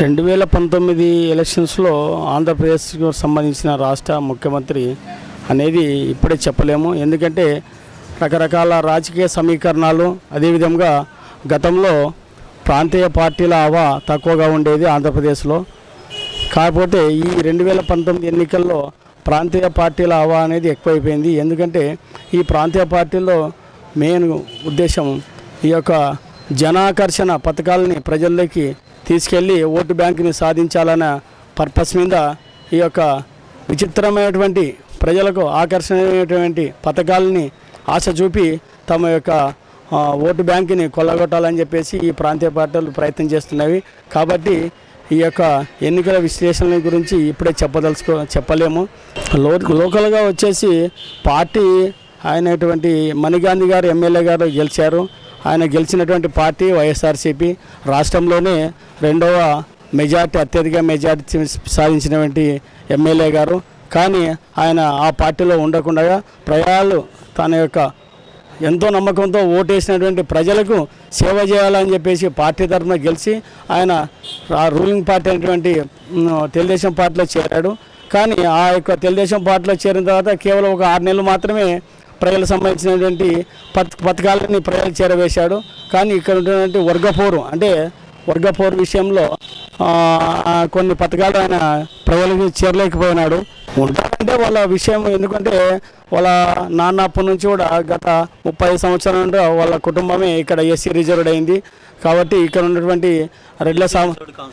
2019 ఎలక్షన్స్లో ఆంధ్రప్రదేశ్కు సంబంధించిన రాష్ట్ర ముఖ్యమంత్రి అనేది ఇప్పుడే చెప్పలేము. ఎందుకంటే రకరకాల రాజకీయ సమీకరణాలు, అదేవిధంగా గతంలో ప్రాంతీయ పార్టీల హవా తక్కువగా ఉండేది ఆంధ్రప్రదేశ్లో. కాకపోతే ఈ 2019 ఎన్నికల్లో ప్రాంతీయ పార్టీల హవా అనేది ఎక్కువైపోయింది. ఎందుకంటే ఈ ప్రాంతీయ పార్టీల్లో మెయిన్ ఉద్దేశం ఈ యొక్క జనాకర్షణ పథకాలని ప్రజల్లోకి తీసుకెళ్ళి ఓటు బ్యాంకుని సాధించాలన్న పర్పస్ మీద ఈ యొక్క విచిత్రమైనటువంటి ప్రజలకు ఆకర్షణీయమైనటువంటి పథకాలని ఆశ చూపి తమ యొక్క ఓటు బ్యాంకుని కొల్లగొట్టాలని చెప్పేసి ఈ ప్రాంతీయ పార్టీలు ప్రయత్నం చేస్తున్నవి. కాబట్టి ఈ యొక్క ఎన్నికల విశ్లేషణ గురించి ఇప్పుడే చెప్పలేము. లోకల్గా వచ్చేసి పార్టీ అయినటువంటి మణిగాంధీ గారు ఎమ్మెల్యే గారు గెలిచారు. ఆయన గెలిచినటువంటి పార్టీ వైఎస్ఆర్సీపీ. రాష్ట్రంలోనే రెండవ మెజార్టీ, అత్యధిక మెజార్టీ సాధించినటువంటి ఎమ్మెల్యే గారు. కానీ ఆయన ఆ పార్టీలో ఉండకుండా ప్రజలు తన యొక్క ఎంతో నమ్మకంతో ఓటేసినటువంటి ప్రజలకు సేవ చేయాలని చెప్పేసి పార్టీ తరఫున గెలిచి ఆయన రూలింగ్ పార్టీ అయినటువంటి తెలుగుదేశం పార్టీలో చేరాడు. కానీ ఆ యొక్క తెలుగుదేశం పార్టీలో చేరిన తర్వాత కేవలం ఒక 6 నెలలు మాత్రమే ప్రజలకు సంబంధించినటువంటి పథకాలని ప్రజలకు చేరవేశాడు. కానీ ఇక్కడ ఉన్నటువంటి వర్గపోరు విషయంలో కొన్ని పథకాలు ఆయన ప్రజలకు చేరలేకపోయినాడు. ఉంటారంటే వాళ్ళ విషయం, ఎందుకంటే వాళ్ళ నాన్న అప్పటి నుంచి కూడా గత 30 సంవత్సరాల నుండి వాళ్ళ కుటుంబమే ఇక్కడ ఎస్సీ రిజర్వ్డ్ అయింది. కాబట్టి ఇక్కడ ఉన్నటువంటి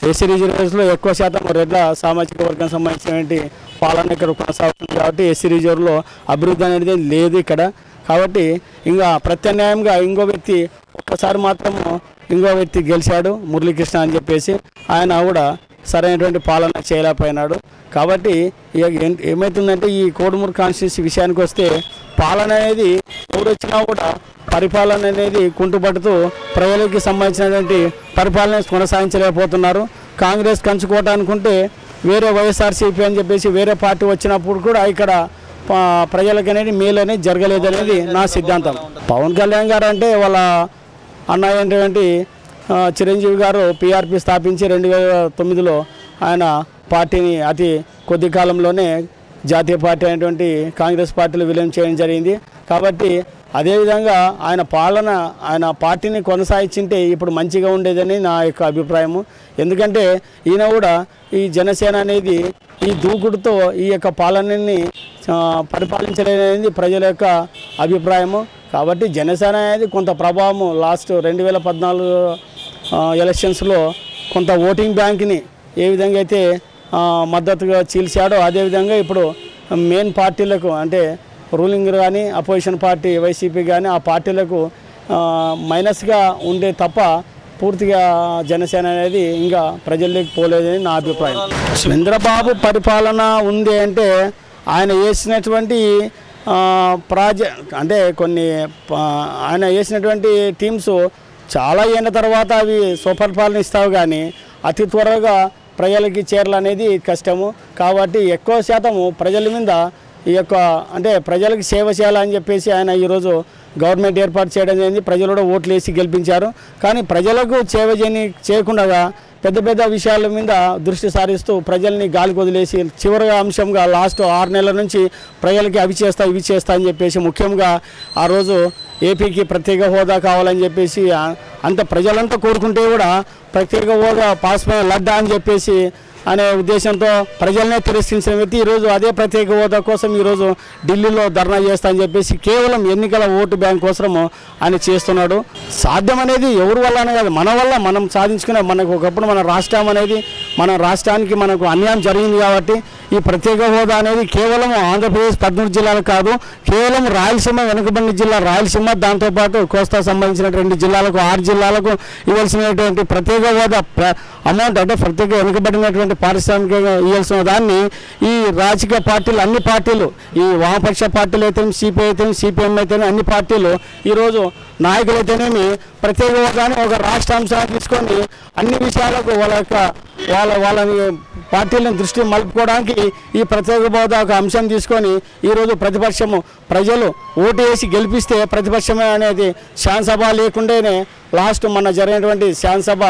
ఎస్సీ రిజర్వేషన్లో ఎక్కువ శాతం రెడ్ల సామాజిక వర్గం సంబంధించినటువంటి పాలన ఇక్కడ కొనసాగుతుంది. కాబట్టి ఎస్సీ రిజర్వ్లో అభివృద్ధి అనేది లేదు ఇక్కడ. కాబట్టి ఇంకా ప్రత్యామ్నాయంగా ఒక్కసారి మాత్రము ఇంకో వ్యక్తి గెలిచాడు, మురళీకృష్ణ అని చెప్పేసి. ఆయన కూడా సరైనటువంటి పాలన చేయలేకపోయినాడు. కాబట్టి ఏమవుతుందంటే ఈ కోడుమూరు కాన్స్టిట్యూన్సీ విషయానికి వస్తే పాలన అనేది ఎవరు వచ్చినా కూడా పరిపాలన అనేది కుంటుపడుతూ ప్రజలకి సంబంధించినటువంటి పరిపాలన కొనసాగించలేకపోతున్నారు. కాంగ్రెస్ కంచుకోవటానుకుంటే వేరే వైఎస్ఆర్సీపీ అని చెప్పేసి వేరే పార్టీ వచ్చినప్పుడు కూడా ఇక్కడ ప్రజలకు అనేది మేలు అనేది జరగలేదనేది నా సిద్ధాంతం. పవన్ కళ్యాణ్ గారు అంటే వాళ్ళ అన్న అయినటువంటి చిరంజీవి గారు పీఆర్పీ స్థాపించి 2009లో ఆయన పార్టీని అతి కొద్ది కాలంలోనే జాతీయ పార్టీ అయినటువంటి కాంగ్రెస్ పార్టీలో విలీనం చేయడం జరిగింది. కాబట్టి అదేవిధంగా ఆయన పార్టీని కొనసాగించింటే ఇప్పుడు మంచిగా ఉండేదని నా యొక్క అభిప్రాయము. ఎందుకంటే ఈయన కూడా ఈ జనసేన అనేది ఈ దూకుడుతో ఈ యొక్క పాలనని పరిపాలించలేదనేది ప్రజల యొక్క అభిప్రాయము. కాబట్టి జనసేన అనేది కొంత ప్రభావము లాస్ట్ 2014 ఎలక్షన్స్లో కొంత ఓటింగ్ బ్యాంక్ని ఏ విధంగా అయితే మద్దతుగా చీల్చాడో అదేవిధంగా ఇప్పుడు మెయిన్ పార్టీలకు అంటే రూలింగ్ కానీ అపోజిషన్ పార్టీ వైసీపీ కానీ ఆ పార్టీలకు మైనస్గా ఉండే తప్ప పూర్తిగా జనసేన అనేది ఇంకా ప్రజల్లోకి పోలేదని నా అభిప్రాయం. చంద్రబాబు పరిపాలన ఉంది అంటే ఆయన వేసినటువంటి ఆయన వేసినటువంటి టీమ్స్ చాలా ఏళ్ళ తర్వాత అవి సుపరిపాలన ఇస్తావు, కానీ అతి త్వరగా ప్రజలకి చేరాలనేది కష్టము. కాబట్టి ఎక్కువ శాతము ప్రజల మీద ఈ యొక్క ప్రజలకు సేవ చేయాలని చెప్పేసి ఆయన ఈరోజు గవర్నమెంట్ ఏర్పాటు చేయడం జరిగింది. ప్రజలు కూడా ఓట్లు వేసి గెలిపించారు. కానీ ప్రజలకు సేవ చేయకుండా పెద్ద విషయాల మీద దృష్టి సారిస్తూ ప్రజల్ని గాలికి వదిలేసి చివరిగా అంశంగా లాస్ట్ 6 నెలల నుంచి ప్రజలకి ఇవి చేస్తా అని చెప్పేసి ముఖ్యంగా ఆ రోజు ఏపీకి ప్రత్యేక హోదా కావాలని చెప్పేసి అంత ప్రజలంతా కోరుకుంటే కూడా ప్రత్యేక హోదా పాస్పోర్ట్ లడ్డా అని చెప్పేసి అనే ఉద్దేశంతో ప్రజలనే తిరస్కరించిన వ్యక్తి ఈరోజు అదే ప్రత్యేక హోదా కోసం ఈరోజు ఢిల్లీలో ధర్నా చేస్తా అని చెప్పేసి కేవలం ఎన్నికల ఓటు బ్యాంక్ కోసము ఆయన చేస్తున్నాడు. సాధ్యం అనేది ఎవరి వల్లనే కాదు, మన వల్ల మనం సాధించుకునే మనకు ఒకప్పుడు మన రాష్ట్రానికి మనకు అన్యాయం జరిగింది. కాబట్టి ఈ ప్రత్యేక హోదా అనేది కేవలం ఆంధ్రప్రదేశ్ 13 జిల్లాలు కాదు, కేవలం రాయలసీమ వెనుకబడిన జిల్లా రాయలసీమ, దాంతోపాటు కోస్తా సంబంధించిన 2 జిల్లాలకు 6 జిల్లాలకు ఇవ్వాల్సినటువంటి ప్రత్యేక హోదా అమౌంట్ ప్రత్యేక వెనుకబడినటువంటి పారిశ్రామిక ఇవ్వాల్సిన దాన్ని ఈ రాజకీయ పార్టీలు, అన్ని పార్టీలు, ఈ వామపక్ష పార్టీలు అయితేనేమి, సిపిఐ అయితేనేమి, సిపిఎం అయితేనేమి, అన్ని పార్టీలు ఈరోజు నాయకులైతేనేమి ప్రత్యేక హోదాని ఒక రాష్ట్రాంశాన్ని తీసుకొని అన్ని విషయాలకు వాళ్ళని పార్టీలను దృష్టి మలుపుకోవడానికి ఈ ప్రత్యేక హోదా ఒక అంశం తీసుకొని ఈరోజు ప్రజలు ఓటు వేసి గెలిపిస్తే ప్రతిపక్షమే అనేది శాసనసభ లేకుండానే లాస్ట్ మన జరిగినటువంటి శాసనసభ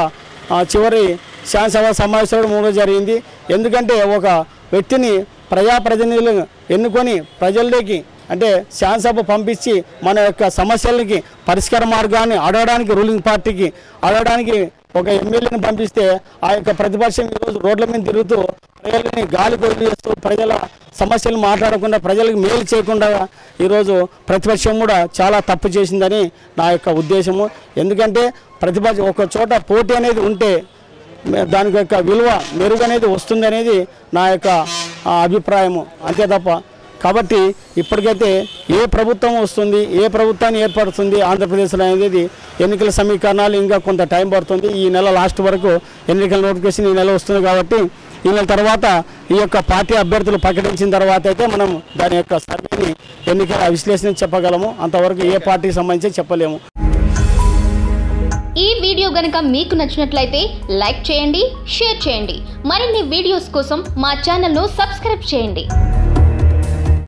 చివరి శాసనసభ సమావేశంలో మూడో జరిగింది. ఎందుకంటే ఒక వ్యక్తిని ప్రజాప్రతినిధులు ఎన్నుకొని ప్రజల్లోకి అంటే శాసనసభ పంపించి మన యొక్క సమస్యలకి పరిష్కార మార్గాన్ని అడగడానికి రూలింగ్ పార్టీకి అడగడానికి ఒక ఎమ్మెల్యేని పంపిస్తే ఆ యొక్క ప్రతిపక్షం ఈరోజు రోడ్ల మీద తిరుగుతూ ప్రజలని గాలి కొదిలేస్తూ ప్రజల సమస్యలు మాట్లాడకుండా ప్రజలకు మేలు చేయకుండా ఈరోజు ప్రతిపక్షం కూడా చాలా తప్పు చేసిందని నా యొక్క ఉద్దేశము. ఎందుకంటే ప్రతిపక్షం ఒక చోట పోటీ అనేది ఉంటే దానికి యొక్క విలువ మెరుగు అనేది వస్తుంది అనేది నా యొక్క అభిప్రాయము, అంతే తప్ప. కాబట్టి ఇప్పటికైతే ఏ ప్రభుత్వం వస్తుంది, ఏ ప్రభుత్వాన్ని ఏర్పడుతుంది ఆంధ్రప్రదేశ్లో అనేది ఎన్నికల సమీకరణాలు ఇంకా కొంత టైం పడుతుంది. ఈ నెల లాస్ట్ వరకు ఎన్నికల నోటిఫికేషన్ ఈ నెల వస్తుంది కాబట్టి ఈ నెల తర్వాత ఈ యొక్క పార్టీ అభ్యర్థులు ప్రకటించిన తర్వాత అయితే మనం దాని యొక్క సర్వేని ఎన్నికల విశ్లేషణ చెప్పగలము. అంతవరకు ఏ పార్టీకి సంబంధించి చెప్పలేము. ఈ వీడియో గనుక మీకు నచ్చినట్లయితే లైక్ చేయండి, షేర్ చేయండి. మరిన్ని వీడియోస్ కోసం మా ఛానల్ను సబ్స్క్రైబ్ చేయండి.